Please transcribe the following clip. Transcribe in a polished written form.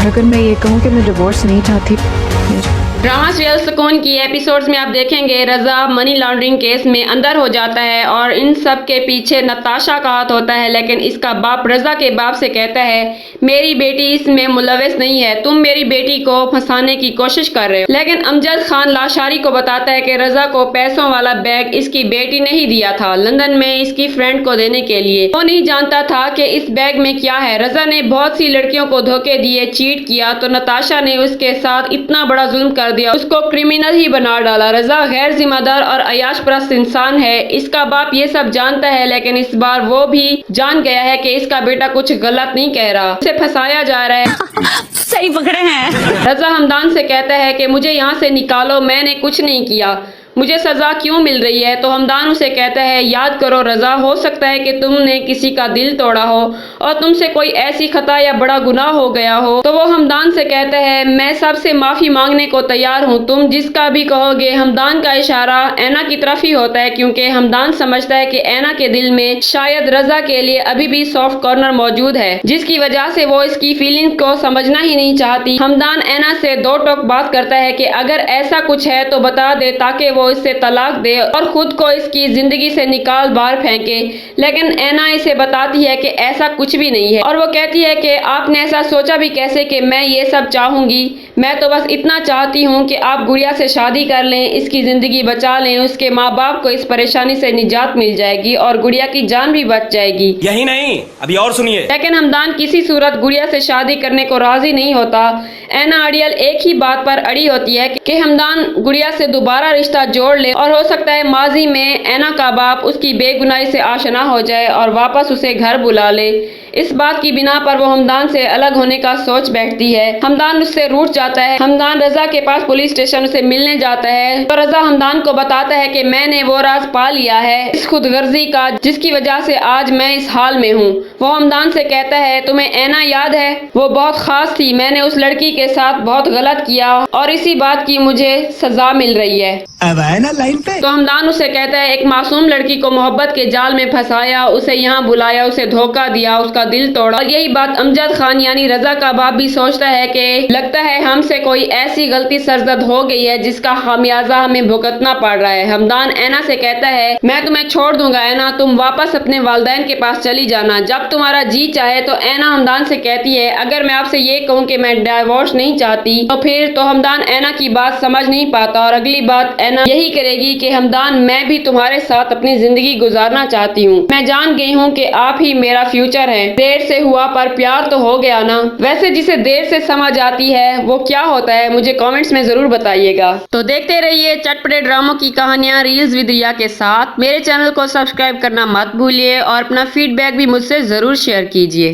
और अगर मैं ये कहूँ कि मैं डिवोर्स नहीं चाहती, ड्रामा सीरियल सुकून की एपिसोड्स में आप देखेंगे रजा मनी लॉन्ड्रिंग केस में अंदर हो जाता है और इन सब के पीछे नताशा का हाथ होता है, लेकिन इसका बाप रजा के बाप से कहता है मेरी बेटी इसमें मुलविस नहीं है, तुम मेरी बेटी को फंसाने की कोशिश कर रहे हो। लेकिन अमजद खान लाशारी को बताता है कि रजा को पैसों वाला बैग इसकी बेटी ने ही दिया था लंदन में इसकी फ्रेंड को देने के लिए। वो नहीं जानता था कि इस बैग में क्या है। रजा ने बहुत सी लड़कियों को धोखे दिए, चीट किया, तो नताशा ने उसके साथ इतना बड़ा जुल्म कर दिया, उसको क्रिमिनल ही बना डाला। रजा गैर जिम्मेदार और अयाश परस्त इंसान है। इसका बाप ये सब जानता है, लेकिन इस बार वो भी जान गया है कि इसका बेटा कुछ गलत नहीं कह रहा, उसे फंसाया जा रहा है। सही पकड़े हैं। रजा हमदान से कहता है कि मुझे यहाँ से निकालो, मैंने कुछ नहीं किया, मुझे सजा क्यों मिल रही है। तो हमदान उसे कहता है याद करो रजा, हो सकता है कि तुमने किसी का दिल तोड़ा हो और तुमसे कोई ऐसी खता या बड़ा गुनाह हो गया हो। तो वो हमदान से कहता है मैं सबसे माफी मांगने को तैयार हूँ, तुम जिसका भी कहोगे। हमदान का इशारा ऐना की तरफ ही होता है, क्योंकि हमदान समझता है कि ऐना के दिल में शायद रजा के लिए अभी भी सॉफ्ट कॉर्नर मौजूद है, जिसकी वजह से वो इसकी फीलिंग को समझना ही नहीं चाहती। हमदान ऐना से दो टोक बात करता है कि अगर ऐसा कुछ है तो बता दे, ताकि वो इससे तलाक दे और खुद को इसकी जिंदगी से निकाल बाहर फेंके। लेकिन ऐना इसे बताती है कि ऐसा कुछ भी नहीं है, और वो कहती है कि आपने ऐसा सोचा भी कैसे कि मैं ये सब चाहूंगी। मैं तो बस इतना चाहती हूँ कि आप गुड़िया से शादी कर लें, इसकी जिंदगी बचा लें, उसके माँ बाप को इस परेशानी से निजात मिल जाएगी और गुड़िया की जान भी बच जाएगी। यही नहीं, अभी और सुनिए। लेकिन हमदान किसी सूरत गुड़िया से शादी करने को राजी नहीं होता। ऐना अड़ियल एक ही बात पर अड़ी होती है कि हमदान गुड़िया से दोबारा रिश्ता जोड़ ले, और हो सकता है माजी में ऐना का बाप उसकी बेगुनाही से आशना हो जाए और वापस उसे घर बुला ले। इस बात की बिना पर वो हमदान से अलग होने का सोच बैठती है। हमदान उससे रूठ जाता है। हमदान रजा के पास पुलिस स्टेशन उसे मिलने जाता है, तो रजा हमदान को बताता है कि मैंने वो राज पा लिया है, इस खुदगर्जी का जिसकी वजह से आज मैं इस हाल में हूँ। वो हमदान से कहता है तुम्हें ऐना याद है, वो बहुत खास थी, मैंने उस लड़की के साथ बहुत गलत किया और इसी बात की मुझे सजा मिल रही है। अब आए ना लाइन पे। तो हमदान उसे कहता है एक मासूम लड़की को मोहब्बत के जाल में फंसाया, उसे यहाँ बुलाया, उसे धोखा दिया, उसका दिल तोड़ा। और यही बात अमजद खान यानी रजा का बाप भी सोचता है कि लगता है हमसे कोई ऐसी गलती सरजद हो गई है जिसका खामियाजा हमें भुगतना पड़ रहा है। हमदान ऐना से कहता है मैं तुम्हें छोड़ दूंगा ऐना, तुम वापस अपने वालिदैन के पास चली जाना जब तुम्हारा जी चाहे। तो ऐना हमदान से कहती है अगर मैं आपसे ये कहूँ कि मैं डिवोर्स नहीं चाहती तो फिर। तो हमदान ऐना की बात समझ नहीं पाता और अगली बात ऐना यही करेगी कि हमदान मैं भी तुम्हारे साथ अपनी जिंदगी गुजारना चाहती हूँ, मैं जान गई हूँ कि आप ही मेरा फ्यूचर है। देर से हुआ पर प्यार तो हो गया ना। वैसे जिसे देर से समझ आती है वो क्या होता है, मुझे कमेंट्स में जरूर बताइएगा। तो देखते रहिए चटपटे ड्रामों की कहानियां रील्स विद रिया के साथ। मेरे चैनल को सब्सक्राइब करना मत भूलिए और अपना फीडबैक भी मुझसे जरूर शेयर कीजिए।